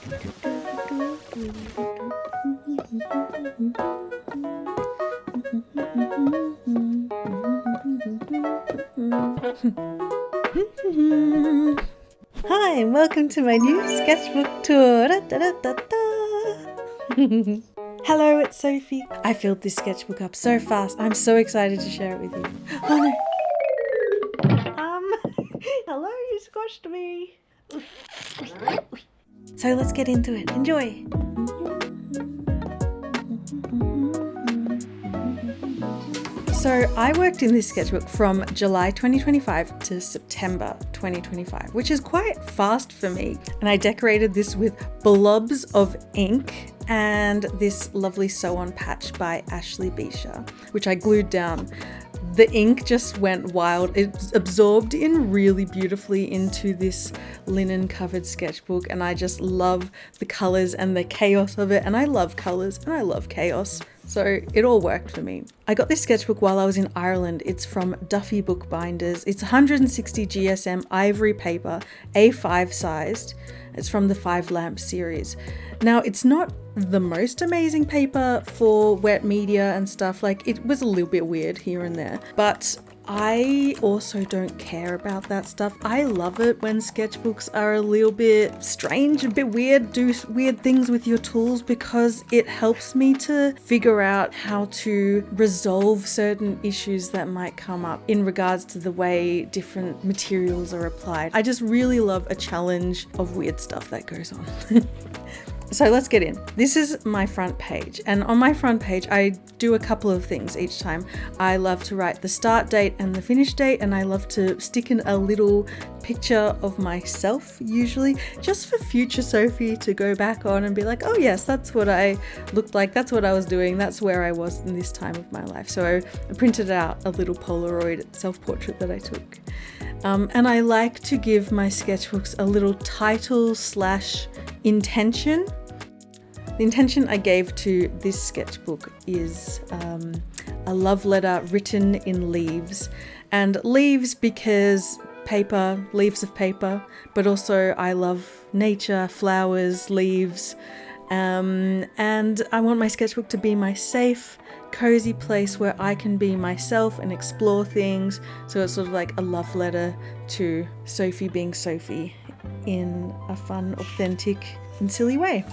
Hi, and welcome to my new sketchbook tour. Da, da, da, da, da. Hello, it's Sophie. I filled this sketchbook up so fast. I'm so excited to share it with you. Oh no. Hello, you squashed me. So let's get into it. Enjoy. So I worked in this sketchbook from July 2025 to September 2025, which is quite fast for me. And I decorated this with blobs of ink and this lovely sew-on patch by Ashley Bisha, which I glued down. The ink just went wild. It absorbed in really beautifully into this linen covered sketchbook, and I just love the colors and the chaos of it. And I love colors and I love chaos. So it all worked for me. I got this sketchbook while I was in Ireland. It's from Duffy Bookbinders. It's 160 GSM ivory paper, A5 sized. It's from the 5 Lamp series. Now, it's not the most amazing paper for wet media and stuff. Like, it was a little bit weird here and there, but I also don't care about that stuff. I love it when sketchbooks are a little bit strange, a bit weird, do weird things with your tools, because it helps me to figure out how to resolve certain issues that might come up in regards to the way different materials are applied. I just really love a challenge of weird stuff that goes on. So let's get in. This is my front page, and on my front page I do a couple of things each time. I love to write the start date and the finish date, and I love to stick in a little picture of myself, usually just for future Sophie to go back on and be like, oh yes, that's what I looked like, that's what I was doing, that's where I was in this time of my life. So I printed out a little Polaroid self-portrait that I took. And I like to give my sketchbooks a little title / intention. The intention I gave to this sketchbook is a love letter written in leaves. And leaves because paper, leaves of paper, but also I love nature, flowers, leaves. And I want my sketchbook to be my safe, cozy place where I can be myself and explore things. So it's sort of like a love letter to Sophie being Sophie in a fun, authentic, and silly way.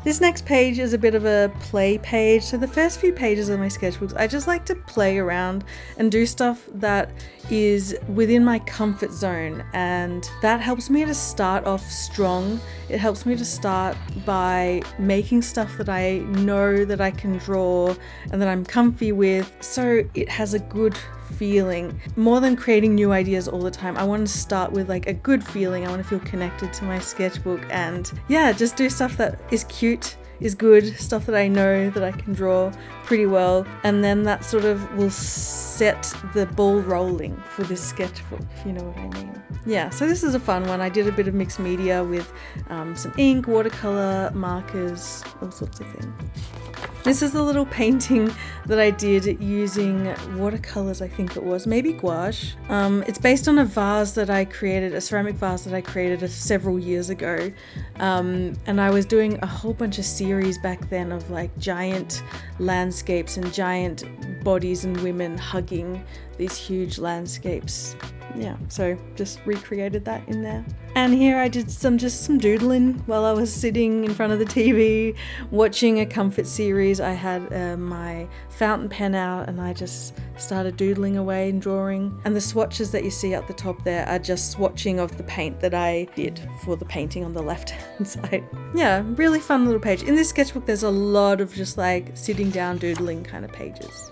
This next page is a bit of a play page. So the first few pages of my sketchbooks, I just like to play around and do stuff that is within my comfort zone, and that helps me to start off strong. It helps me to start by making stuff that I know that I can draw and that I'm comfy with, so it has a good feeling. More than creating new ideas all the time, I want to start with like a good feeling. I want to feel connected to my sketchbook, and yeah, just do stuff that is cute, is good, stuff that I know that I can draw pretty well, and then that sort of will set the ball rolling for this sketchbook, if you know what I mean. Yeah, so this is a fun one. I did a bit of mixed media with some ink, watercolor, markers, all sorts of things. This is a little painting that I did using watercolors, I think it was, maybe gouache. It's based on a vase that I created, a ceramic vase that I created several years ago. And I was doing a whole bunch of series back then of like giant landscapes and giant bodies and women hugging these huge landscapes. Yeah, so just recreated that in there. And here I did some doodling while I was sitting in front of the TV watching a comfort series. I had my fountain pen out and I just started doodling away and drawing. And the swatches that you see at the top there are just swatching of the paint that I did for the painting on the left hand side. Yeah, really fun little page. In this sketchbook there's a lot of just like sitting down doodling kind of pages.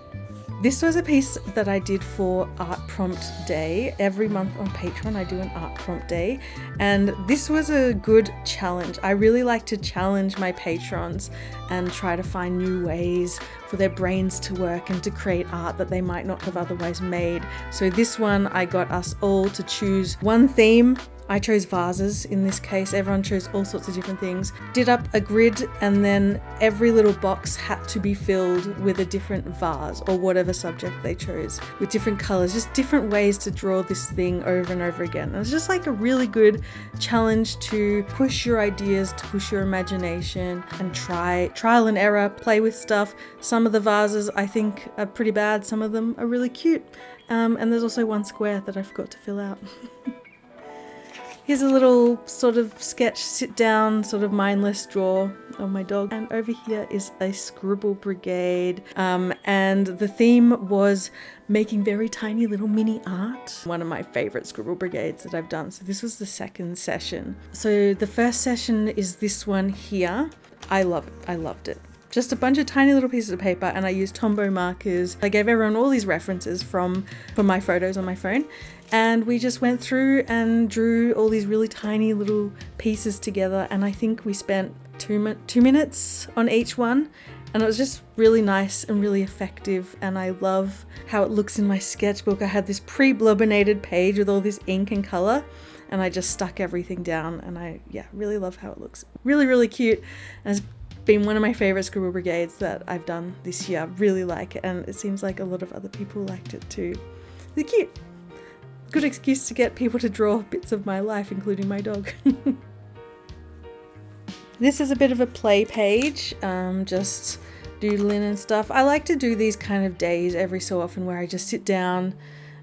This was a piece that I did for Art Prompt Day. Every month on Patreon I do an Art Prompt Day, and this was a good challenge. I really like to challenge my patrons and try to find new ways for their brains to work and to create art that they might not have otherwise made. So this one I got us all to choose one theme I chose vases in this case. Everyone chose all sorts of different things. Did up a grid, and then every little box had to be filled with a different vase or whatever subject they chose, with different colors, just different ways to draw this thing over and over again. And it's just like a really good challenge to push your ideas, to push your imagination, and trial and error, play with stuff. Some of the vases I think are pretty bad, some of them are really cute. And there's also one square that I forgot to fill out. Here's a little sort of sketch, sit down, sort of mindless draw of my dog. And over here is a scribble brigade. And the theme was making very tiny little mini art. One of my favorite scribble brigades that I've done. So this was the second session. So the first session is this one here. I love it. I loved it. Just a bunch of tiny little pieces of paper, and I used Tombow markers. I gave everyone all these references from my photos on my phone, and we just went through and drew all these really tiny little pieces together, and I think we spent 2 minutes on each one, and it was just really nice and really effective, and I love how it looks in my sketchbook. I had this pre-blubbinated page with all this ink and colour, and I just stuck everything down, and I really love how it looks. Really, really cute, and it's been one of my favorite scribble brigades that I've done this year. Really like it, and it seems like a lot of other people liked it too. They're cute. Good excuse to get people to draw bits of my life, including my dog. This is a bit of a play page, just doodling and stuff. I like to do these kind of days every so often where I just sit down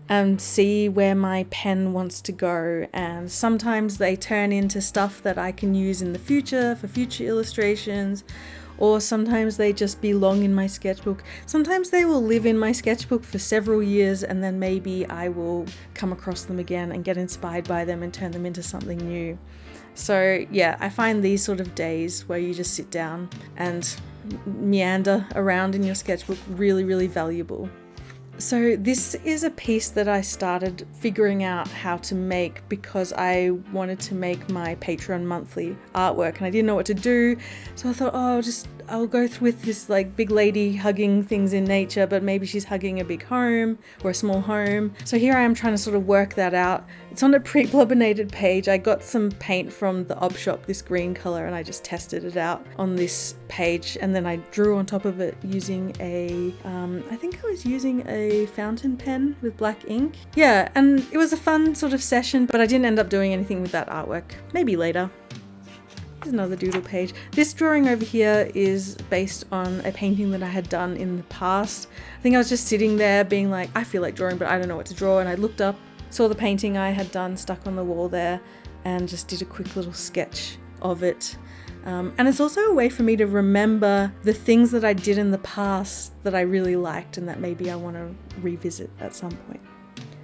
and see where my pen wants to go, and sometimes they turn into stuff that I can use in the future for future illustrations, or sometimes they just belong in my sketchbook. Sometimes they will live in my sketchbook for several years, and then maybe I will come across them again and get inspired by them and turn them into something new. So yeah, I find these sort of days where you just sit down and meander around in your sketchbook really, really valuable. So this is a piece that I started figuring out how to make because I wanted to make my Patreon monthly artwork, and I didn't know what to do. So I thought, I'll go through with this like big lady hugging things in nature, but maybe she's hugging a big home or a small home. So here I am trying to sort of work that out. It's on a pre-blubbinated page. I got some paint from the op shop, this green color, and I just tested it out on this page, and then I drew on top of it using I think I was using a fountain pen with black ink. Yeah, and it was a fun sort of session, but I didn't end up doing anything with that artwork. Maybe later. Here's another doodle page. This drawing over here is based on a painting that I had done in the past. I think I was just sitting there being like, I feel like drawing, but I don't know what to draw, and I looked up, saw the painting I had done stuck on the wall there, and just did a quick little sketch of it. And it's also a way for me to remember the things that I did in the past that I really liked and that maybe I want to revisit at some point.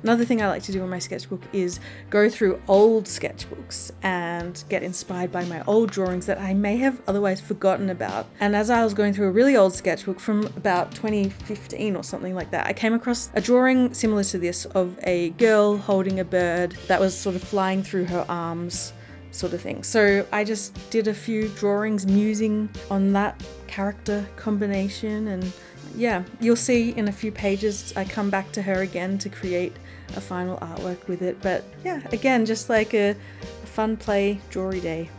Another thing I like to do in my sketchbook is go through old sketchbooks and get inspired by my old drawings that I may have otherwise forgotten about. And as I was going through a really old sketchbook from about 2015 or something like that, I came across a drawing similar to this of a girl holding a bird that was sort of flying through her arms, sort of thing. So I just did a few drawings musing on that character combination, and yeah, you'll see in a few pages I come back to her again to create a final artwork with it. But yeah, again, just like a fun play drawy day.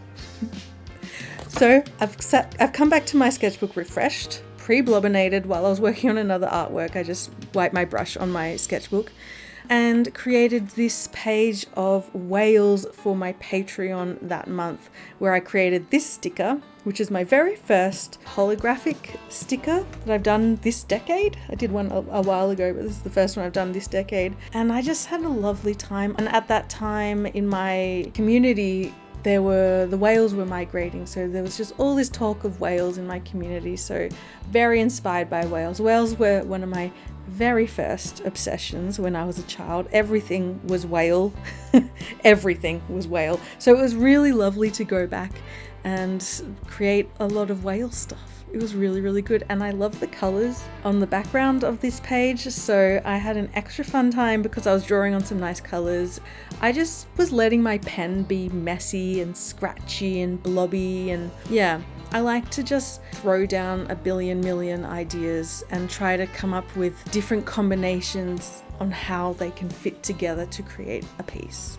So I've come back to my sketchbook refreshed, pre-blubbinated while I was working on another artwork. I just wiped my brush on my sketchbook and created this page of whales for my Patreon that month, where I created this sticker, which is my very first holographic sticker that I've done this decade. I did one a while ago, but this is the first one I've done this decade. And I just had a lovely time. And at that time in my community, the whales were migrating, so there was just all this talk of whales in my community, so very inspired by whales. Whales were one of my very first obsessions when I was a child. Everything was whale. Everything was whale. So it was really lovely to go back and create a lot of whale stuff. It was really, really good, and I love the colors on the background of this page, so I had an extra fun time because I was drawing on some nice colors. I just was letting my pen be messy and scratchy and blobby, and yeah, I like to just throw down a million ideas and try to come up with different combinations on how they can fit together to create a piece.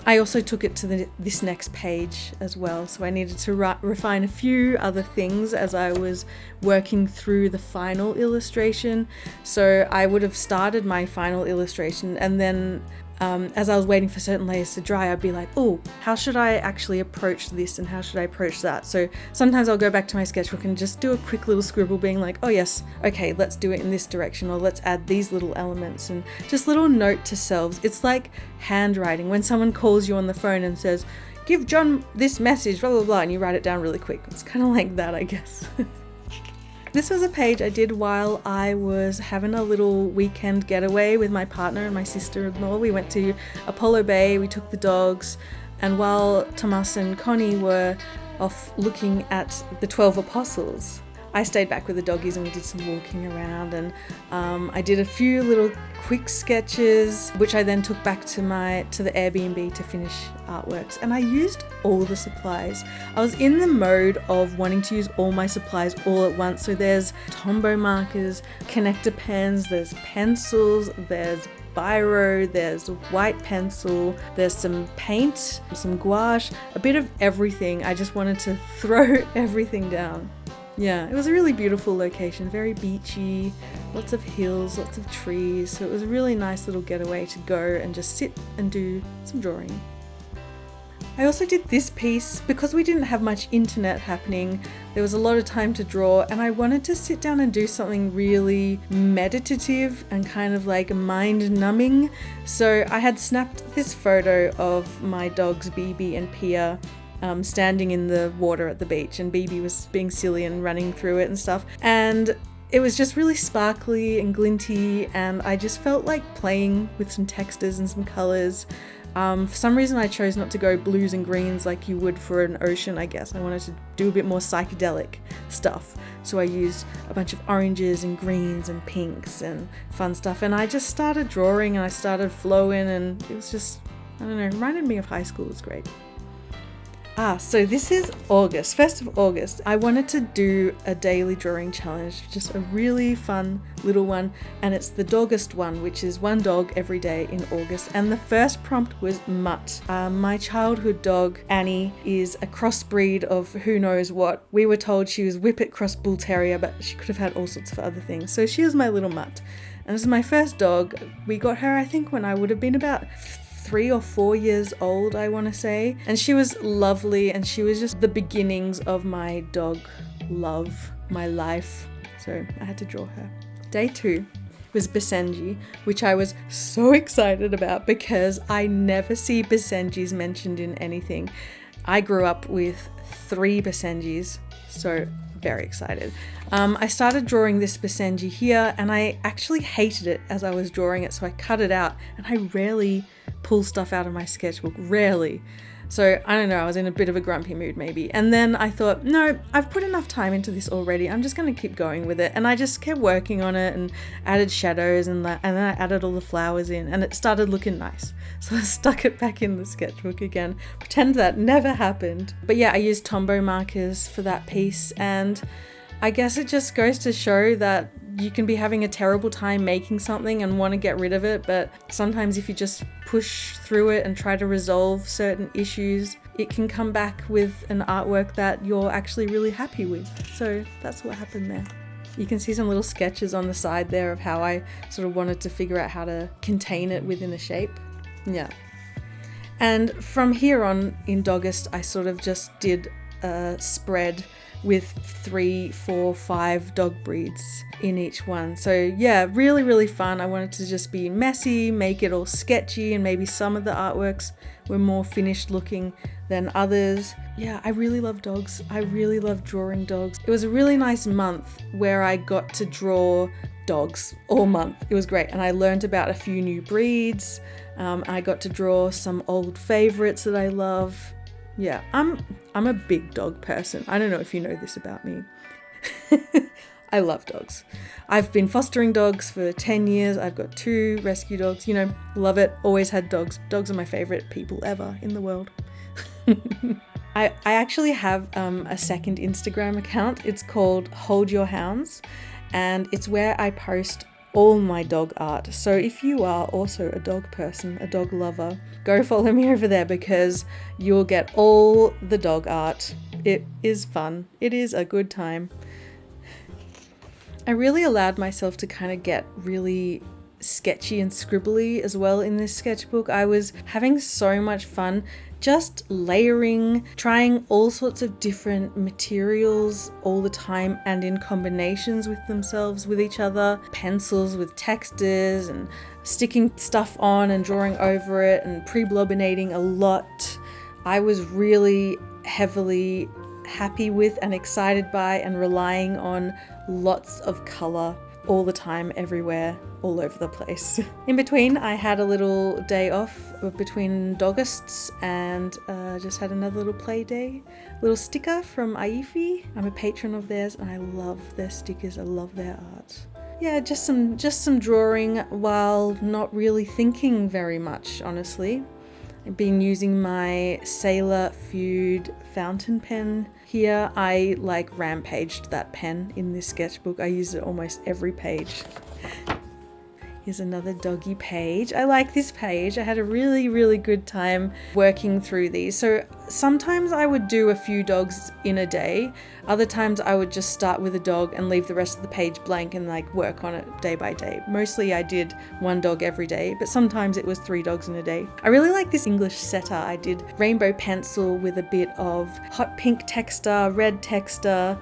I also took it to this next page as well, so I needed to refine a few other things as I was working through the final illustration. So I would have started my final illustration, and then as I was waiting for certain layers to dry, I'd be like, oh, how should I actually approach this and how should I approach that? So sometimes I'll go back to my sketchbook and just do a quick little scribble being like, oh yes, okay, let's do it in this direction, or let's add these little elements, and just little note to selves. It's like handwriting. When someone calls you on the phone and says, give John this message, blah, blah, blah, and you write it down really quick. It's kind of like that, I guess. This was a page I did while I was having a little weekend getaway with my partner and my sister-in-law. We went to Apollo Bay, we took the dogs, and while Thomas and Connie were off looking at the 12 Apostles, I stayed back with the doggies and we did some walking around, and I did a few little quick sketches, which I then took back to the Airbnb to finish artworks. And I used all the supplies. I was in the mode of wanting to use all my supplies all at once. So there's Tombow markers, connector pens, there's pencils, there's biro, there's white pencil, there's some paint, some gouache, a bit of everything. I just wanted to throw everything down. Yeah, it was a really beautiful location, very beachy, lots of hills, lots of trees. So it was a really nice little getaway to go and just sit and do some drawing. I also did this piece because we didn't have much internet happening. There was a lot of time to draw, and I wanted to sit down and do something really meditative and kind of like mind numbing. So I had snapped this photo of my dogs BB and Pia standing in the water at the beach, and BB was being silly and running through it and stuff, and it was just really sparkly and glinty, and I just felt like playing with some textures and some colors. For some reason I chose not to go blues and greens like you would for an ocean, I guess. I wanted to do a bit more psychedelic stuff, so I used a bunch of oranges and greens and pinks and fun stuff, and I just started drawing and I started flowing, and it was just, I don't know, it reminded me of high school. It was great. So this is August, 1st of August. I wanted to do a daily drawing challenge, just a really fun little one, and it's the Doggust one, which is one dog every day in August. And the first prompt was Mutt. My childhood dog, Annie, is a crossbreed of who knows what. We were told she was Whippet Cross Bull Terrier, but she could have had all sorts of other things. So she was my little Mutt. And this is my first dog. We got her, I think, when I would have been about 3 or 4 years old, I want to say. And she was lovely, and she was just the beginnings of my dog love, my life. So I had to draw her. Day 2 was Basenji, which I was so excited about because I never see Basenjis mentioned in anything. I grew up with 3 Basenjis, so very excited. I started drawing this Basenji here, and I actually hated it as I was drawing it, so I cut it out, and I rarely pull stuff out of my sketchbook, rarely. So I don't know, I was in a bit of a grumpy mood maybe. And then I thought, no, I've put enough time into this already. I'm just going to keep going with it. And I just kept working on it and added shadows, and then I added all the flowers in, and it started looking nice. So I stuck it back in the sketchbook again, pretend that never happened. But yeah, I used Tombow markers for that piece, and I guess it just goes to show that you can be having a terrible time making something and want to get rid of it, but sometimes if you just push through it and try to resolve certain issues, it can come back with an artwork that you're actually really happy with. So that's what happened there. You can see some little sketches on the side there of how I sort of wanted to figure out how to contain it within a shape. Yeah. And from here on in Doggust, I sort of just did a spread with 3, 4, 5 dog breeds in each one. So yeah, really, really fun. I wanted to just be messy, make it all sketchy, and maybe some of the artworks were more finished looking than others. Yeah, I really love dogs. I really love drawing dogs. It was a really nice month where I got to draw dogs all month. It was great, and I learned about a few new breeds. I got to draw some old favorites that I love. Yeah, I'm a big dog person. I don't know if you know this about me. I love dogs. I've been fostering dogs for 10 years. I've got 2 rescue dogs. You know, love it. Always had dogs. Dogs are my favorite people ever in the world. I actually have a second Instagram account. It's called Hold Your Hounds, and it's where I post all my dog art. So if you are also a dog person, a dog lover, go follow me over there because you'll get all the dog art. It is fun. It is a good time. I really allowed myself to kind of get really sketchy and scribbly as well in this sketchbook. I was having so much fun just layering, trying all sorts of different materials all the time and in combinations with themselves, with each other, pencils with textures and sticking stuff on and drawing over it and pre-blobbinating a lot. I was really heavily happy with and excited by and relying on lots of color all the time, everywhere, all over the place. In between, I had a little day off between Doggusts and just had another little play day. Little sticker from Aifi. I'm a patron of theirs and I love their stickers. I love their art. Yeah, just some drawing while not really thinking very much, honestly. I've been using my Sailor Feud fountain pen here. I like rampaged that pen in this sketchbook. I use it almost every page. Here's another doggy page. I like this page. I had a really, really good time working through these. So sometimes I would do a few dogs in a day. Other times I would just start with a dog and leave the rest of the page blank and like work on it day by day. Mostly I did one dog every day, but sometimes it was 3 dogs in a day. I really like this English setter. I did rainbow pencil with a bit of hot pink texture, red texture,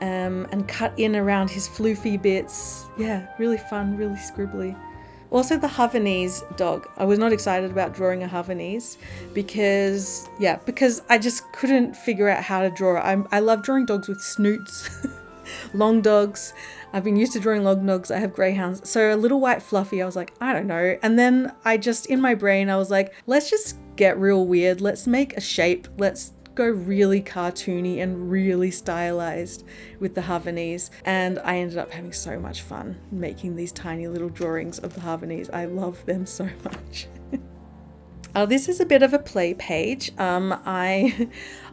and cut in around his floofy bits. Yeah, really fun, really scribbly. Also the Havanese dog. I was not excited about drawing a Havanese because I just couldn't figure out how to draw it. I love drawing dogs with snoots, long dogs. I've been used to drawing long dogs. I have greyhounds. So a little white fluffy, I was like, I don't know. And then in my brain, I was like, let's just get real weird. Let's make a shape. Let's go really cartoony and really stylized with the Havanese, and I ended up having so much fun making these tiny little drawings of the Havanese. I love them so much. This is a bit of a play page.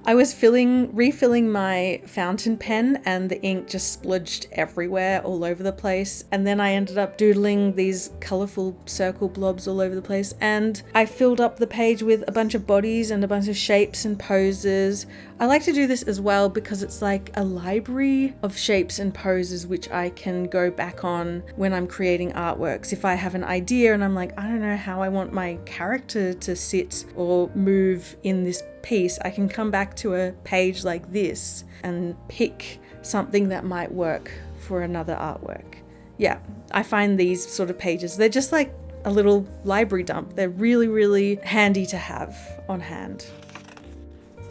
I was refilling my fountain pen and the ink just splodged everywhere all over the place. And then I ended up doodling these colorful circle blobs all over the place. And I filled up the page with a bunch of bodies and a bunch of shapes and poses. I like to do this as well because it's like a library of shapes and poses which I can go back on when I'm creating artworks. If I have an idea and I'm like, I don't know how I want my character to sit or move in this piece, I can come back to a page like this and pick something that might work for another artwork. Yeah, I find these sort of pages, they're just like a little library dump. They're really, really handy to have on hand.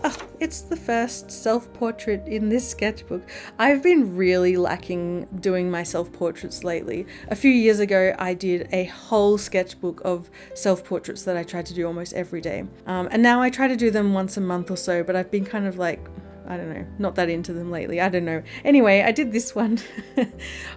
Oh, it's the first self-portrait in this sketchbook. I've been really lacking doing my self-portraits lately. A few years ago, I did a whole sketchbook of self-portraits that I tried to do almost every day. And now I try to do them once a month or so, but I've been kind of like, I don't know, not that into them lately. I don't know. Anyway, I did this one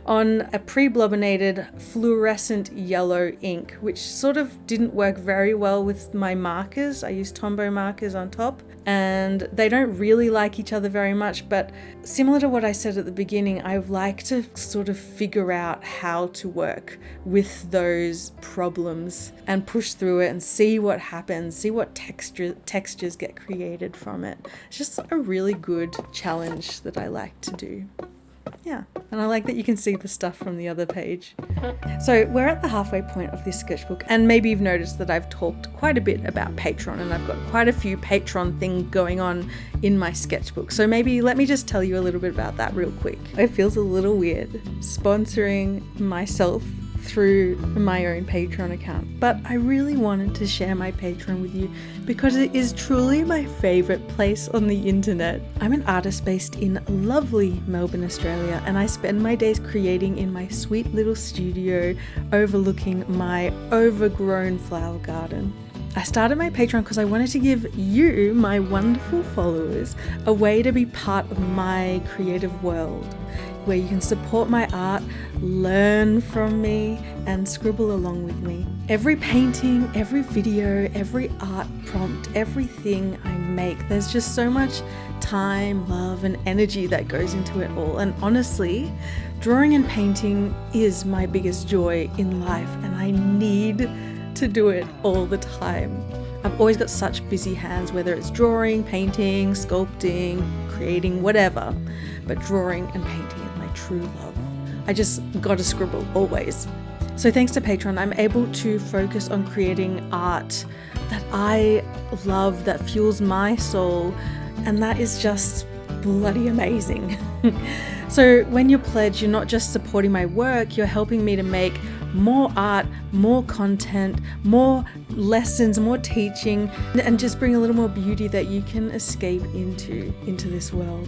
on a pre-blobbinated fluorescent yellow ink, which sort of didn't work very well with my markers. I used Tombow markers on top, and they don't really like each other very much, but similar to what I said at the beginning, I like to sort of figure out how to work with those problems and push through it and see what happens, see what textures get created from it. It's just a really good challenge that I like to do. Yeah, and I like that you can see the stuff from the other page. So we're at the halfway point of this sketchbook, and maybe you've noticed that I've talked quite a bit about Patreon, and I've got quite a few Patreon things going on in my sketchbook. So maybe let me just tell you a little bit about that real quick. It feels a little weird sponsoring myself through my own Patreon account, but I really wanted to share my Patreon with you because it is truly my favourite place on the internet. I'm an artist based in lovely Melbourne, Australia, and I spend my days creating in my sweet little studio overlooking my overgrown flower garden. I started my Patreon because I wanted to give you, my wonderful followers, a way to be part of my creative world, where you can support my art, learn from me, and scribble along with me. Every painting, every video, every art prompt, everything I make, there's just so much time, love, and energy that goes into it all. And honestly, drawing and painting is my biggest joy in life, and I need to do it all the time. I've always got such busy hands, whether it's drawing, painting, sculpting, creating, whatever. But drawing and painting is my true love. I just gotta scribble always. So thanks to Patreon, I'm able to focus on creating art that I love, that fuels my soul, and that is just bloody amazing. So when you pledge, you're not just supporting my work, you're helping me to make more art, more content, more lessons, more teaching, and just bring a little more beauty that you can escape into this world.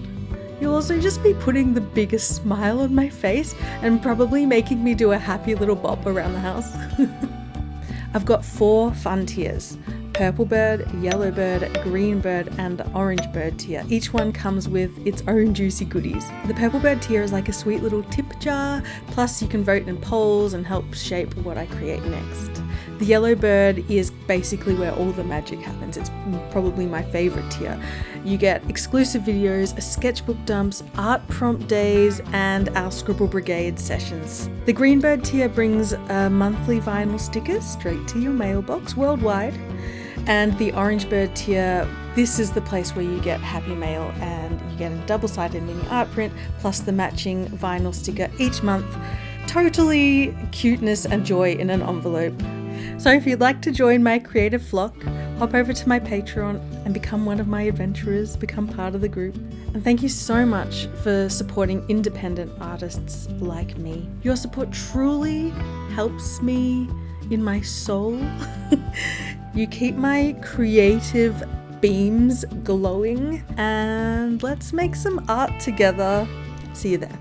You'll also just be putting the biggest smile on my face and probably making me do a happy little bop around the house. I've got 4 fun tiers: purple bird, yellow bird, green bird, and orange bird tier. Each one comes with its own juicy goodies. The purple bird tier is like a sweet little tip jar, plus you can vote in polls and help shape what I create next. The yellow bird is basically where all the magic happens. It's probably my favorite tier. You get exclusive videos, sketchbook dumps, art prompt days, and our Scribble Brigade sessions. The green bird tier brings a monthly vinyl sticker straight to your mailbox worldwide. And the orange bird tier, this is the place where you get happy mail and you get a double-sided mini art print plus the matching vinyl sticker each month. Totally cuteness and joy in an envelope. So if you'd like to join my creative flock, hop over to my Patreon and become one of my adventurers, become part of the group. And thank you so much for supporting independent artists like me. Your support truly helps me in my soul. You keep my creative beams glowing, and let's make some art together. See you there.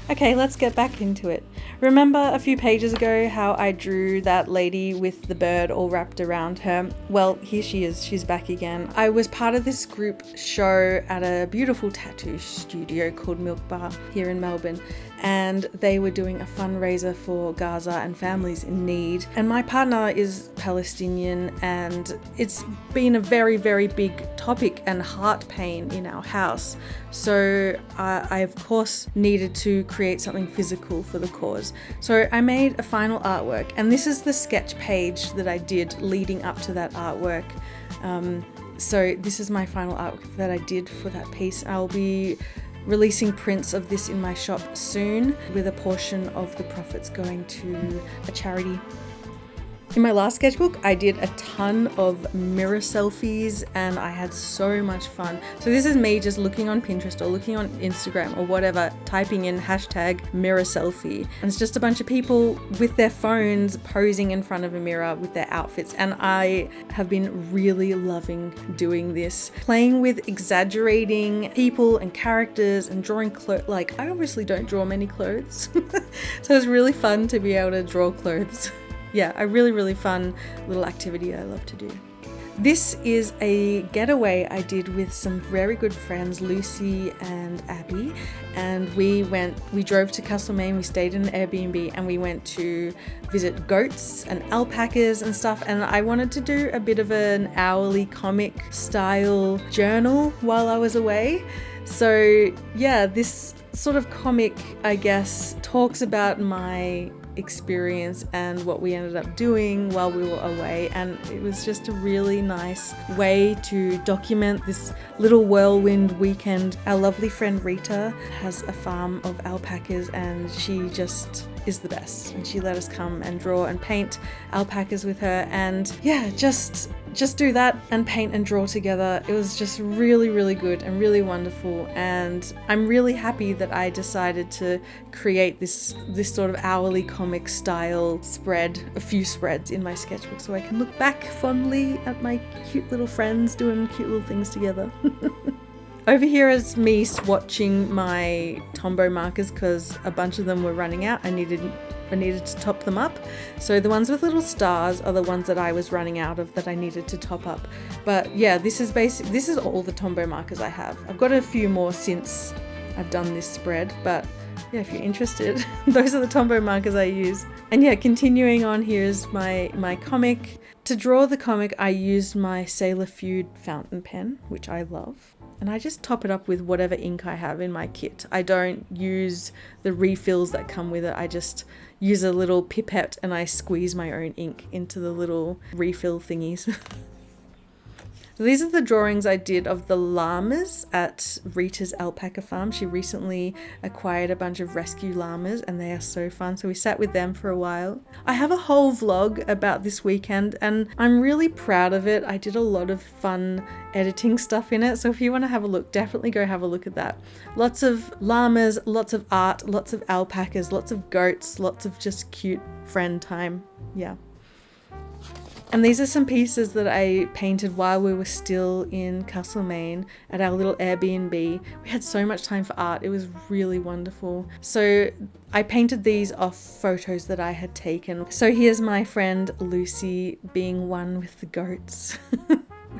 Okay, let's get back into it. Remember a few pages ago how I drew that lady with the bird all wrapped around her? Well, here she is, she's back again. I was part of this group show at a beautiful tattoo studio called Milk Bar here in Melbourne, and they were doing a fundraiser for Gaza and families in need. And my partner is Palestinian, and it's been a very, very big topic and heart pain in our house. So I of course needed to create something physical for the cause. So I made a final artwork, and this is the sketch page that I did leading up to that artwork. So this is my final artwork that I did for that piece. I'll be releasing prints of this in my shop soon, with a portion of the profits going to a charity. In my last sketchbook, I did a ton of mirror selfies and I had so much fun. So this is me just looking on Pinterest or looking on Instagram or whatever, typing in hashtag mirror selfie. And it's just a bunch of people with their phones posing in front of a mirror with their outfits. And I have been really loving doing this, playing with exaggerating people and characters and drawing clothes. Like, I obviously don't draw many clothes. So it's really fun to be able to draw clothes. Yeah, a really, really fun little activity I love to do. This is a getaway I did with some very good friends, Lucy and Abby, and we drove to Castlemaine, we stayed in an Airbnb, and we went to visit goats and alpacas and stuff, and I wanted to do a bit of an hourly comic style journal while I was away. So yeah, this sort of comic, I guess, talks about my experience and what we ended up doing while we were away, and it was just a really nice way to document this little whirlwind weekend. Our lovely friend Rita has a farm of alpacas and she just is the best, and she let us come and draw and paint alpacas with her, and yeah, just do that and paint and draw together. It was just really, really good and really wonderful, and I'm really happy that I decided to create this sort of hourly comic style spread, a few spreads in my sketchbook, so I can look back fondly at my cute little friends doing cute little things together. Over here is me swatching my Tombow markers because a bunch of them were running out. I needed to top them up. So the ones with little stars are the ones that I was running out of that I needed to top up. But yeah, this is all the Tombow markers I have. I've got a few more since I've done this spread, but yeah, if you're interested, those are the Tombow markers I use. And yeah, continuing on, here's my comic. To draw the comic, I used my Sailor Feud fountain pen, which I love. And I just top it up with whatever ink I have in my kit. I don't use the refills that come with it. I just use a little pipette and I squeeze my own ink into the little refill thingies. These are the drawings I did of the llamas at Rita's Alpaca farm. She recently acquired a bunch of rescue llamas and they are so fun. So we sat with them for a while. I have a whole vlog about this weekend and I'm really proud of it. I did a lot of fun editing stuff in it. So if you want to have a look, definitely go have a look at that. Lots of llamas, lots of art, lots of alpacas, lots of goats, lots of just cute friend time. Yeah. And these are some pieces that I painted while we were still in Castlemaine at our little Airbnb. We had so much time for art. It was really wonderful. So I painted these off photos that I had taken. So here's my friend Lucy being one with the goats.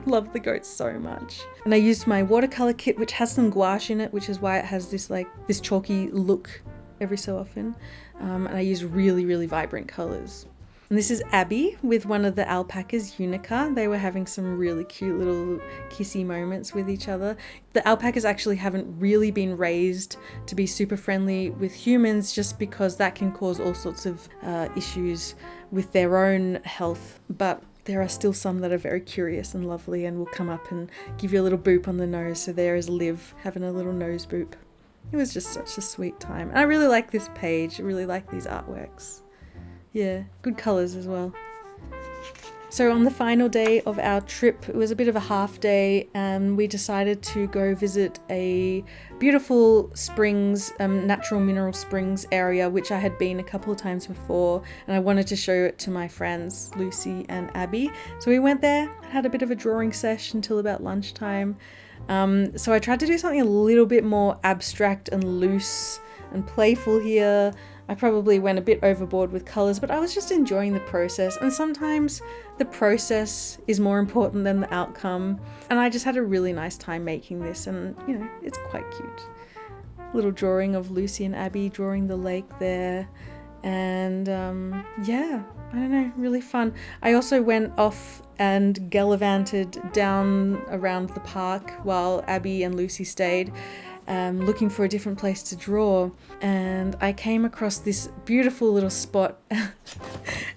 Love the goats so much. And I used my watercolor kit, which has some gouache in it, which is why it has this this chalky look every so often. And I use really, really vibrant colors. And this is Abby with one of the alpacas, Unica. They were having some really cute little kissy moments with each other. The alpacas actually haven't really been raised to be super friendly with humans just because that can cause all sorts of issues with their own health. But there are still some that are very curious and lovely and will come up and give you a little boop on the nose. So there is Liv having a little nose boop. It was just such a sweet time. And I really like this page. I really like these artworks. Yeah, good colours as well. So on the final day of our trip, it was a bit of a half day and we decided to go visit a beautiful springs, natural mineral springs area, which I had been a couple of times before and I wanted to show it to my friends, Lucy and Abby. So we went there and had a bit of a drawing session until about lunchtime. So I tried to do something a little bit more abstract and loose and playful here. I probably went a bit overboard with colours, but I was just enjoying the process. And sometimes the process is more important than the outcome. And I just had a really nice time making this and, you know, it's quite cute. Little drawing of Lucy and Abby drawing the lake there. And yeah, I don't know, really fun. I also went off and gallivanted down around the park while Abby and Lucy stayed. Looking for a different place to draw, and I came across this beautiful little spot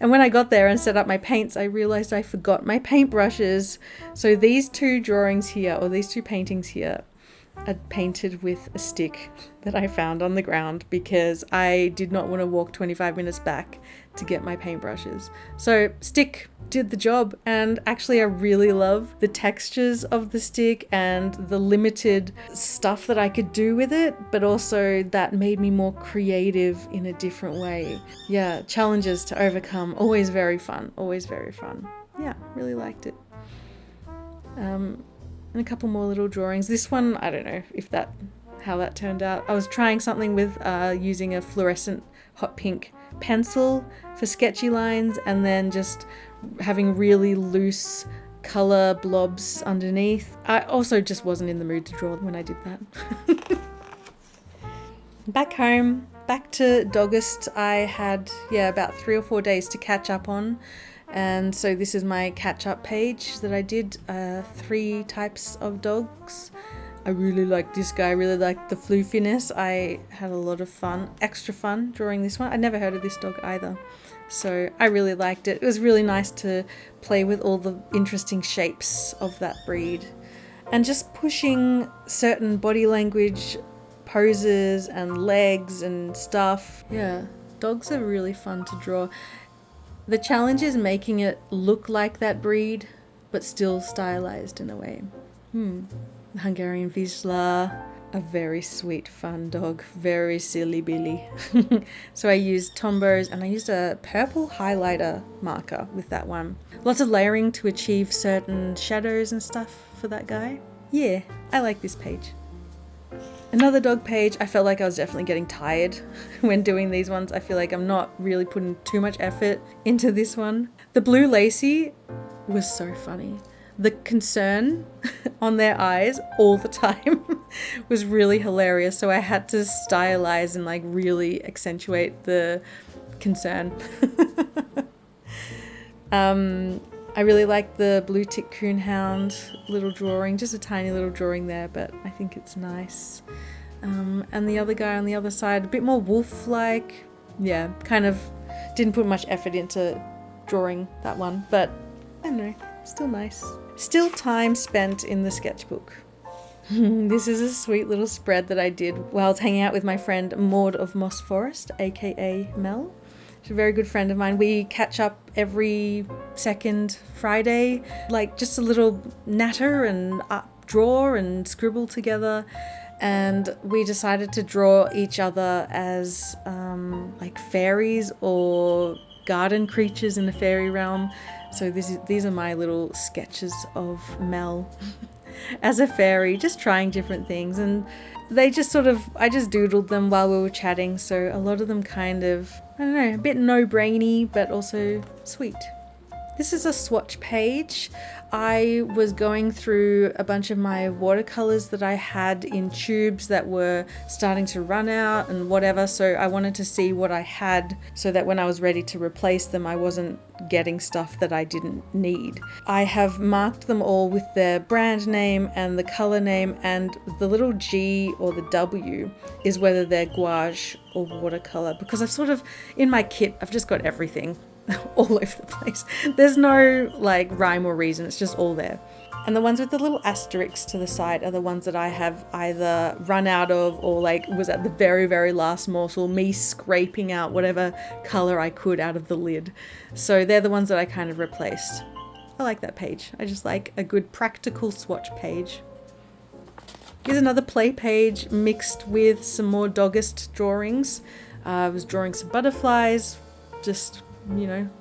and when I got there and set up my paints I realized I forgot my paintbrushes. So these two drawings here, or these two paintings here, are painted with a stick that I found on the ground because I did not want to walk 25 minutes back to get my paintbrushes. So stick did the job, and actually I really love the textures of the stick and the limited stuff that I could do with it, but also that made me more creative in a different way. Yeah, challenges to overcome, always very fun, always very fun. Yeah, really liked it. And a couple more little drawings. This one, I don't know how that turned out. I was trying something with using a fluorescent hot pink pencil for sketchy lines and then just having really loose color blobs underneath. I also just wasn't in the mood to draw when I did that. Back home, back to Doggust, I had about 3 or 4 days to catch up on. And so this is my catch-up page that I did, 3 types of dogs. I really liked this guy, I really liked the floofiness. I had a lot of fun, extra fun drawing this one. I'd never heard of this dog either. So I really liked it. It was really nice to play with all the interesting shapes of that breed. And just pushing certain body language, poses and legs and stuff. Yeah, dogs are really fun to draw. The challenge is making it look like that breed, but still stylized in a way. The Hungarian Vizsla, a very sweet, fun dog, very silly Billy. So I used Tombows and I used a purple highlighter marker with that one. Lots of layering to achieve certain shadows and stuff for that guy. Yeah, I like this page. Another dog page, I felt like I was definitely getting tired when doing these ones. I feel like I'm not really putting too much effort into this one. The blue Lacey was so funny. The concern on their eyes all the time was really hilarious. So I had to stylize and like really accentuate the concern. I really like the blue tick coonhound little drawing, just a tiny little drawing there, but I think it's nice. And the other guy on the other side, a bit more wolf-like. Yeah, kind of didn't put much effort into drawing that one, but I don't know, still nice. Still time spent in the sketchbook. This is a sweet little spread that I did while I was hanging out with my friend Maud of Moss Forest, aka Mel. She's a very good friend of mine. We catch up every second Friday, like just a little natter and draw and scribble together. And we decided to draw each other as like fairies or garden creatures in the fairy realm. So these are my little sketches of Mel as a fairy, just trying different things. And they just I just doodled them while we were chatting. So a lot of them kind of, I don't know, a bit no-brainy, but also sweet. This is a swatch page. I was going through a bunch of my watercolors that I had in tubes that were starting to run out and whatever, so I wanted to see what I had so that when I was ready to replace them, I wasn't getting stuff that I didn't need. I have marked them all with their brand name and the color name, and the little G or the W is whether they're gouache or watercolor, because in my kit, I've just got everything. All over the place. There's no like rhyme or reason, it's just all there. And the ones with the little asterisks to the side are the ones that I have either run out of or like was at the very, very last morsel, me scraping out whatever color I could out of the lid. So they're the ones that I kind of replaced. I like that page. I just like a good practical swatch page. Here's another play page mixed with some more Doggust drawings. I was drawing some butterflies, just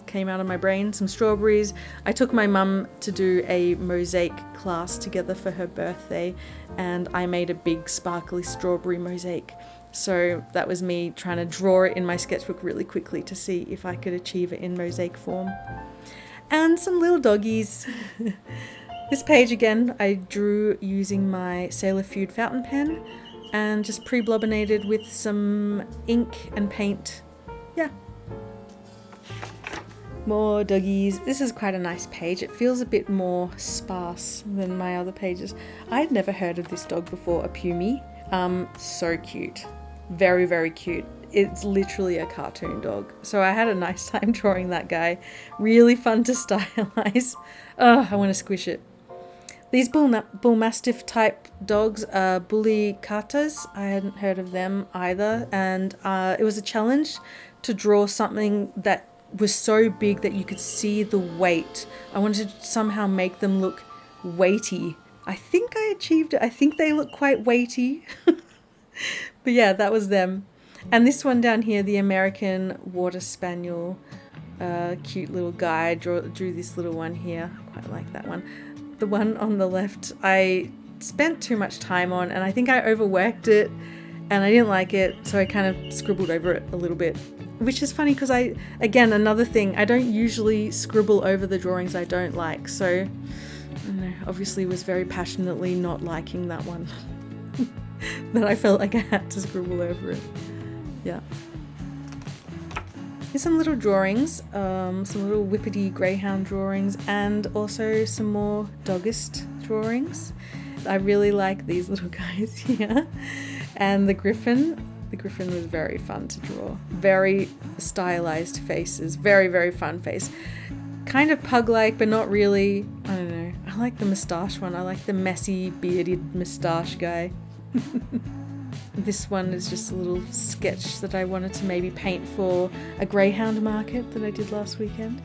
came out of my brain, some strawberries. I took my mum to do a mosaic class together for her birthday, and I made a big sparkly strawberry mosaic. So that was me trying to draw it in my sketchbook really quickly to see if I could achieve it in mosaic form. And some little doggies. This page again, I drew using my Sailor Feud fountain pen and just pre-blobbinated with some ink and paint. Yeah. More doggies. This is quite a nice page. It feels a bit more sparse than my other pages. I'd never heard of this dog before, a Pumi. So cute. Very, very cute. It's literally a cartoon dog. So I had a nice time drawing that guy. Really fun to stylize. Oh, I want to squish it. These bull mastiff type dogs are bully katas. I hadn't heard of them either. And it was a challenge to draw something that was so big that you could see the weight. I wanted to somehow make them look weighty. I think I achieved it. I think they look quite weighty. But yeah, that was them. And this one down here, the American Water Spaniel, cute little guy, drew this little one here. I quite like that one. The one on the left, I spent too much time on, and I think I overworked it and I didn't like it, so I kind of scribbled over it a little bit. Which is funny because again, another thing, I don't usually scribble over the drawings I don't like. So, I don't know, obviously was very passionately not liking that one. That I felt like I had to scribble over it. Yeah. Here's some little drawings, some little whippety greyhound drawings, and also some more Doggust drawings. I really like these little guys here. And the griffin. The griffin was very fun to draw. Very stylized faces. Very, very fun face. Kind of pug-like, but not really. I don't know. I like the moustache one. I like the messy, bearded moustache guy. This one is just a little sketch that I wanted to maybe paint for a greyhound market that I did last weekend.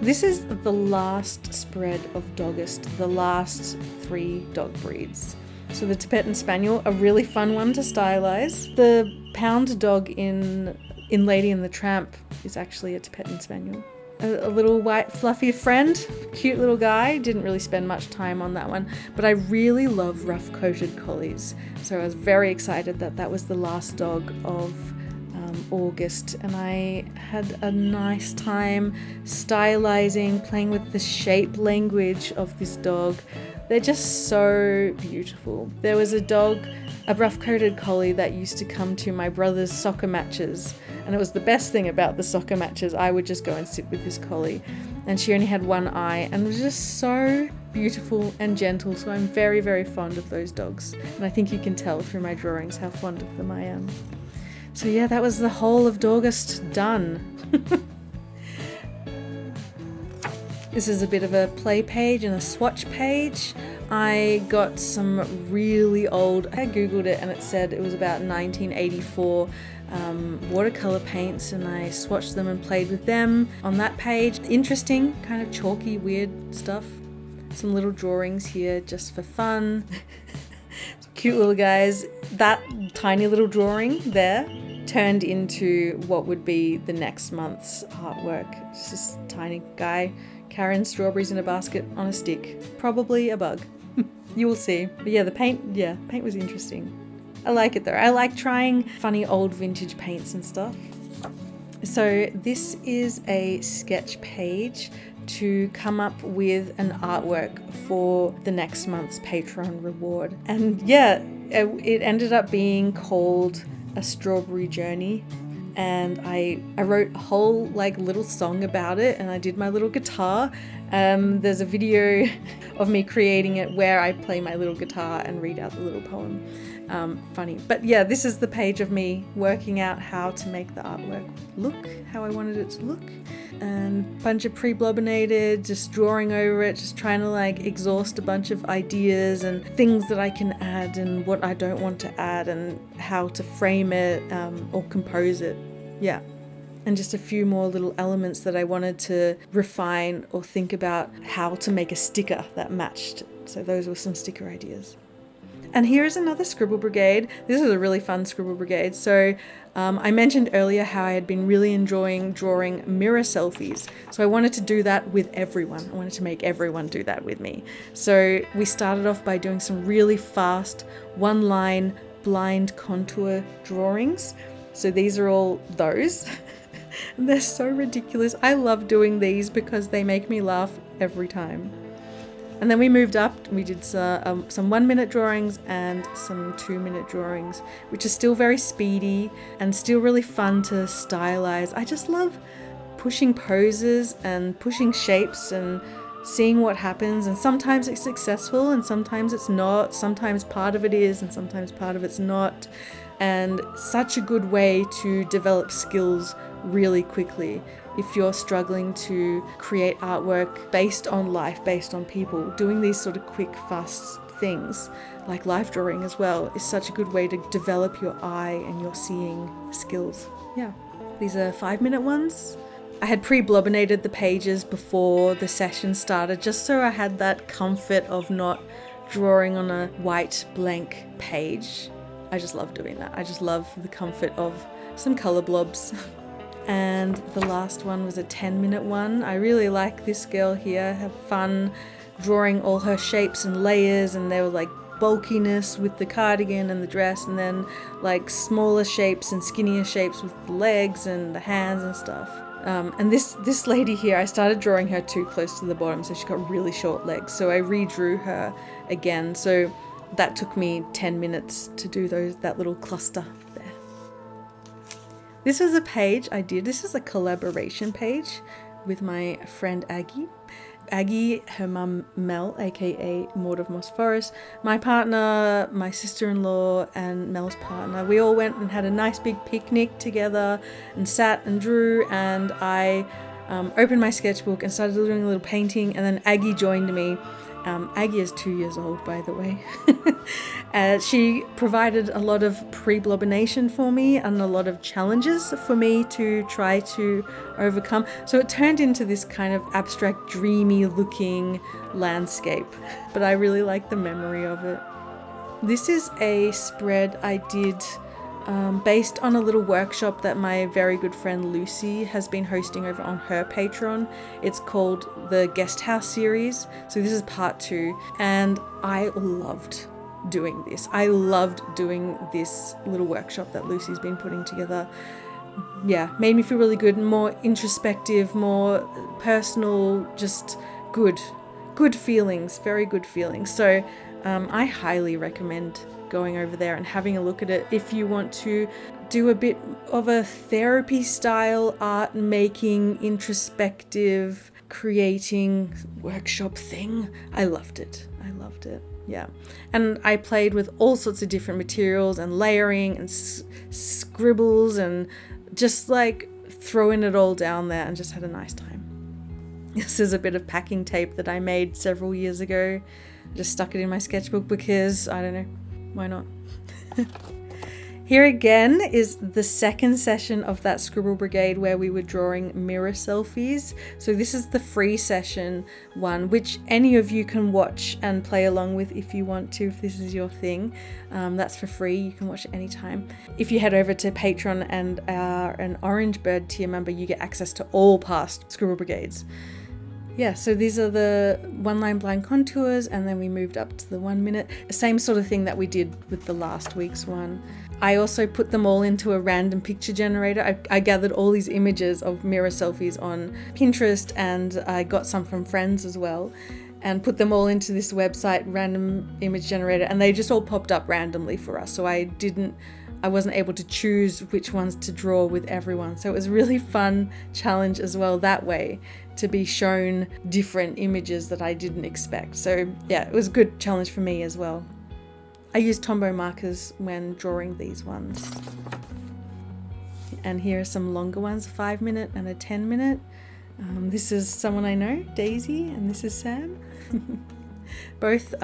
This is the last spread of Doggust, the last 3 dog breeds. So the Tibetan Spaniel, a really fun one to stylize. The pound dog in Lady and the Tramp is actually a Tibetan Spaniel. A little white fluffy friend, cute little guy. Didn't really spend much time on that one, but I really love rough-coated collies. So I was very excited that that was the last dog of August, and I had a nice time stylizing, playing with the shape language of this dog. They're just so beautiful. There was a dog, a rough-coated collie that used to come to my brother's soccer matches, and it was the best thing about the soccer matches. I would just go and sit with this collie, and she only had one eye and was just so beautiful and gentle. So I'm very, very fond of those dogs, and I think you can tell through my drawings how fond of them I am. So yeah, that was the whole of Doggust done. This is a bit of a play page and a swatch page. I got some really old, I googled it and it said it was about 1984 watercolor paints, and I swatched them and played with them on that page. Interesting, kind of chalky, weird stuff. Some little drawings here just for fun. Cute little guys. That tiny little drawing there turned into what would be the next month's artwork. It's just a tiny guy carrying strawberries in a basket on a stick. Probably a bug. You will see. But yeah, the paint was interesting. I like it though. I like trying funny old vintage paints and stuff. So this is a sketch page to come up with an artwork for the next month's Patreon reward. And yeah, it ended up being called A Strawberry Journey. And I wrote a whole like little song about it, and I did my little guitar. There's a video of me creating it where I play my little guitar and read out the little poem. Funny. But yeah, this is the page of me working out how to make the artwork look how I wanted it to look. And a bunch of pre-blobbinated, just drawing over it, just trying to like exhaust a bunch of ideas and things that I can add and what I don't want to add and how to frame it or compose it. Yeah. And just a few more little elements that I wanted to refine or think about how to make a sticker that matched. So those were some sticker ideas. And here's another scribble brigade. This is a really fun scribble brigade. So I mentioned earlier how I had been really enjoying drawing mirror selfies. So I wanted to do that with everyone. I wanted to make everyone do that with me. So we started off by doing some really fast one-line blind contour drawings. So these are all those. And they're so ridiculous. I love doing these because they make me laugh every time. And then we moved up, we did some 1 minute drawings and some 2 minute drawings, which is still very speedy and still really fun to stylize. I just love pushing poses and pushing shapes and seeing what happens. And sometimes it's successful and sometimes it's not. Sometimes part of it is and sometimes part of it's not. And such a good way to develop skills really quickly. If you're struggling to create artwork based on life, based on people, doing these sort of quick, fast things, like life drawing as well, is such a good way to develop your eye and your seeing skills. Yeah, these are 5 minute ones. I had pre-blobbinated the pages before the session started, just so I had that comfort of not drawing on a white blank page. I just love doing that. I just love the comfort of some color blobs. And the last one was a 10-minute one. I really like this girl here. Have fun drawing all her shapes and layers, and they were like bulkiness with the cardigan and the dress, and then like smaller shapes and skinnier shapes with the legs and the hands and stuff. And this lady here, I started drawing her too close to the bottom, so she got really short legs. So I redrew her again. So that took me 10 minutes to do that little cluster there. This is a page I did. This is a collaboration page with my friend Aggie. Aggie, her mum Mel, aka Maud of Moss Forest, my partner, my sister-in-law, and Mel's partner. We all went and had a nice big picnic together and sat and drew, and I opened my sketchbook and started doing a little painting, and then Aggie joined me. Aggie is 2 years old, by the way. She provided a lot of pre-blobbination for me and a lot of challenges for me to try to overcome. So it turned into this kind of abstract, dreamy looking landscape. But I really like the memory of it. This is a spread I did based on a little workshop that my very good friend Lucy has been hosting over on her Patreon. It's called the Guest House series. So this is part 2, and I loved doing this. I loved doing this little workshop that Lucy's been putting together. Yeah, made me feel really good, more introspective, more personal, just good feelings, very good feelings. So I highly recommend going over there and having a look at it if you want to do a bit of a therapy style art making, introspective creating workshop thing. I loved it. Yeah. And I played with all sorts of different materials and layering and scribbles and just like throwing it all down there and just had a nice time. This is a bit of packing tape that I made several years ago. I just stuck it in my sketchbook because, I don't know, why not? Here again is the second session of that Scribble Brigade where we were drawing mirror selfies. So this is the free session one, which any of you can watch and play along with if you want to, if this is your thing. That's for free. You can watch it anytime. If you head over to Patreon and are an Orange Bird tier member, you get access to all past Scribble Brigades. Yeah, so these are the 1-line blind contours, and then we moved up to the 1 minute. Same sort of thing that we did with the last week's one. I also put them all into a random picture generator. I gathered all these images of mirror selfies on Pinterest, and I got some from friends as well, and put them all into this website, random image generator, and they just all popped up randomly for us. So I wasn't able to choose which ones to draw with everyone. So it was a really fun challenge as well that way, to be shown different images that I didn't expect. So yeah, it was a good challenge for me as well. I used Tombow markers when drawing these ones. And here are some longer ones, a 5 minute and a 10 minute. This is someone I know, Daisy, and this is Sam. Both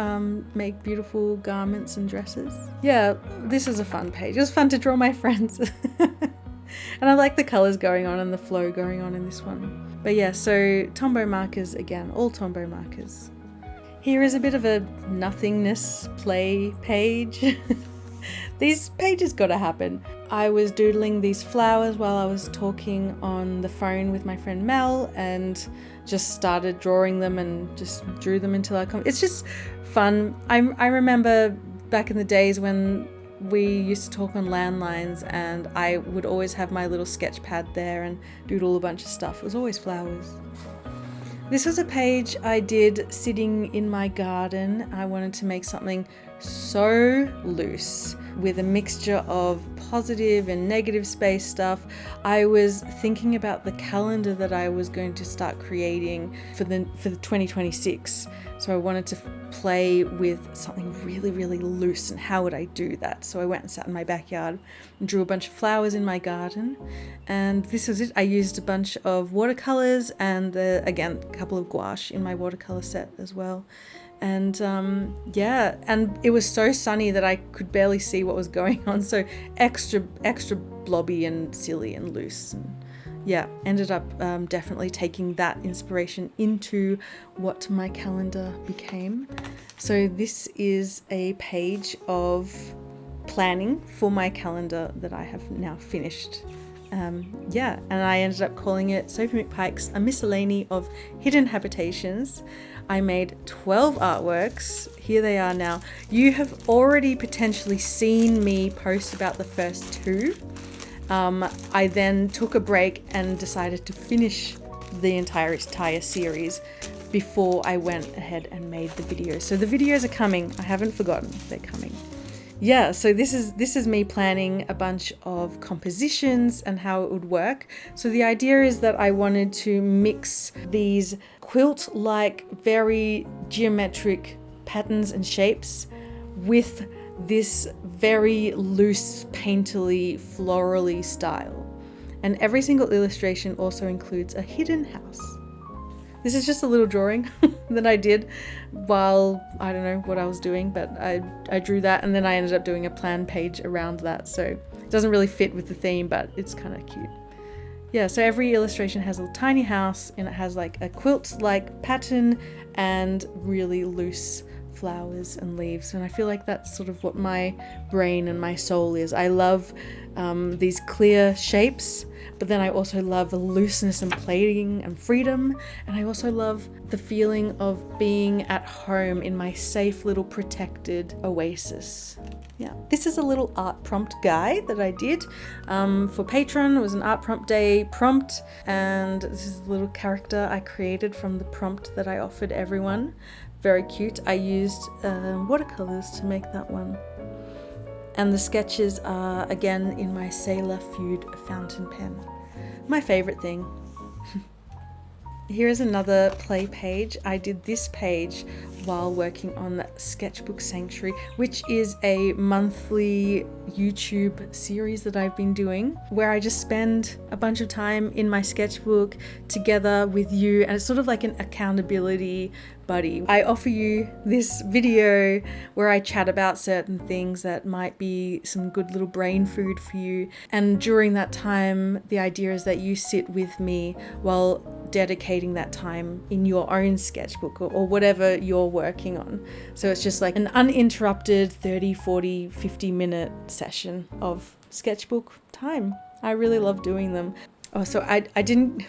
make beautiful garments and dresses. Yeah, this is a fun page. It was fun to draw my friends. And I like the colours going on and the flow going on in this one. But yeah, so Tombow markers again, all Tombow markers. Here is a bit of a nothingness play page. These pages gotta happen. I was doodling these flowers while I was talking on the phone with my friend Mel, and just started drawing them and just drew them until it's just fun. I remember back in the days when we used to talk on landlines, and I would always have my little sketch pad there and doodle a bunch of stuff. It was always flowers. This was a page I did sitting in my garden. I wanted to make something so loose with a mixture of positive and negative space stuff. I was thinking about the calendar that I was going to start creating for the 2026. So I wanted to play with something really, really loose, and how would I do that? So I went and sat in my backyard and drew a bunch of flowers in my garden. And this was it. I used a bunch of watercolors and again, a couple of gouache in my watercolor set as well. And yeah, and it was so sunny that I could barely see what was going on. So extra blobby and silly and loose. And yeah, ended up definitely taking that inspiration into what my calendar became. So this is a page of planning for my calendar that I have now finished. Yeah, and I ended up calling it Sophie McPike's A Miscellany of Hidden Habitations. I made 12 artworks. Here they are now. You have already potentially seen me post about the first 2. I then took a break and decided to finish the entire series before I went ahead and made the videos. So the videos are coming. I haven't forgotten, they're coming. Yeah, so this is me planning a bunch of compositions and how it would work. So the idea is that I wanted to mix these quilt-like, very geometric patterns and shapes with this very loose, painterly, florally style. And every single illustration also includes a hidden house. This is just a little drawing that I did while, I don't know what I was doing, but I drew that, and then I ended up doing a plan page around that. So it doesn't really fit with the theme, but it's kind of cute. Yeah, so every illustration has a tiny house, and it has like a quilt-like pattern and really loose flowers and leaves. And I feel like that's sort of what my brain and my soul is. I love these clear shapes, but then I also love the looseness and playing and freedom. And I also love the feeling of being at home in my safe little protected oasis. Yeah, this is a little art prompt guide that I did for Patreon. It was an art prompt day prompt, and this is a little character I created from the prompt that I offered everyone. Very cute. I used watercolors to make that one. And the sketches are again in my Sailor Feud fountain pen. My favorite thing. Here is another play page. I did this page while working on Sketchbook Sanctuary, which is a monthly YouTube series that I've been doing, where I just spend a bunch of time in my sketchbook together with you, and it's sort of like an accountability buddy. I offer you this video where I chat about certain things that might be some good little brain food for you, and during that time the idea is that you sit with me while dedicating that time in your own sketchbook or whatever you're working on. So it's just like an uninterrupted 30, 40, 50 minute session of sketchbook time. I really love doing them. Oh, so I didn't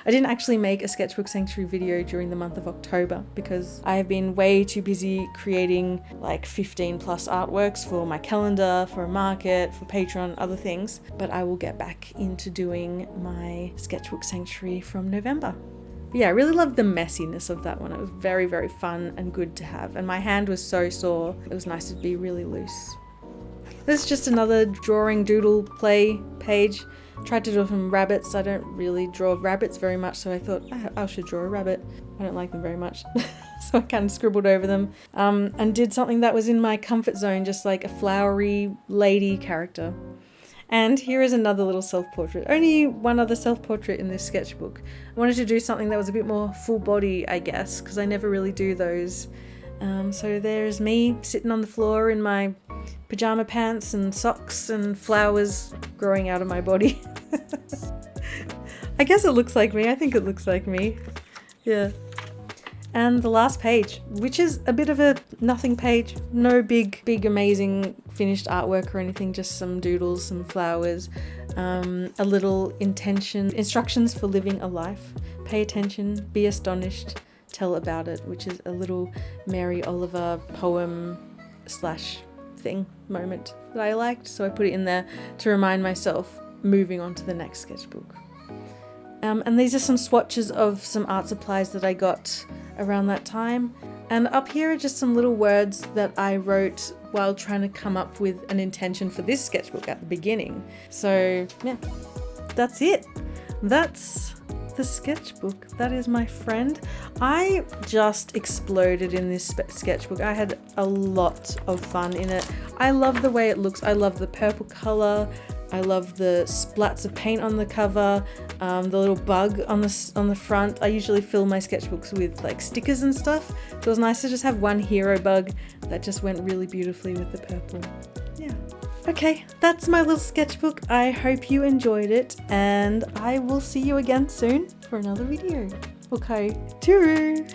actually make a Sketchbook Sanctuary video during the month of October because I have been way too busy creating like 15 plus artworks for my calendar, for a market, for Patreon, other things. But I will get back into doing my Sketchbook Sanctuary from November. But yeah, I really loved the messiness of that one. It was very, very fun and good to have. And my hand was so sore. It was nice to be really loose. This is just another drawing doodle play page. Tried to draw some rabbits. I don't really draw rabbits very much, so I thought I should draw a rabbit. I don't like them very much. So I kind of scribbled over them and did something that was in my comfort zone, just like a flowery lady character. And here is another little self-portrait. Only one other self-portrait in this sketchbook. I wanted to do something that was a bit more full body, I guess, because I never really do those. So there's me sitting on the floor in my pajama pants and socks and flowers growing out of my body. I guess it looks like me. I think it looks like me. Yeah. And the last page, which is a bit of a nothing page. No big amazing finished artwork or anything, just some doodles, some flowers, a little instructions for living a life. Pay attention, be astonished, tell about it, which is a little Mary Oliver poem / thing moment that I liked, so I put it in there to remind myself moving on to the next sketchbook. And these are some swatches of some art supplies that I got around that time, and up here are just some little words that I wrote while trying to come up with an intention for this sketchbook at the beginning. So yeah, that's it. That's the sketchbook. That is my friend. I just exploded in this sketchbook. I had a lot of fun in it. I love the way it looks. I love the purple color. I love the splats of paint on the cover, the little bug on the front. I usually fill my sketchbooks with like stickers and stuff, so it was nice to just have one hero bug that just went really beautifully with the purple. Yeah. Okay, that's my little sketchbook. I hope you enjoyed it, and I will see you again soon for another video. Okay, tooroo!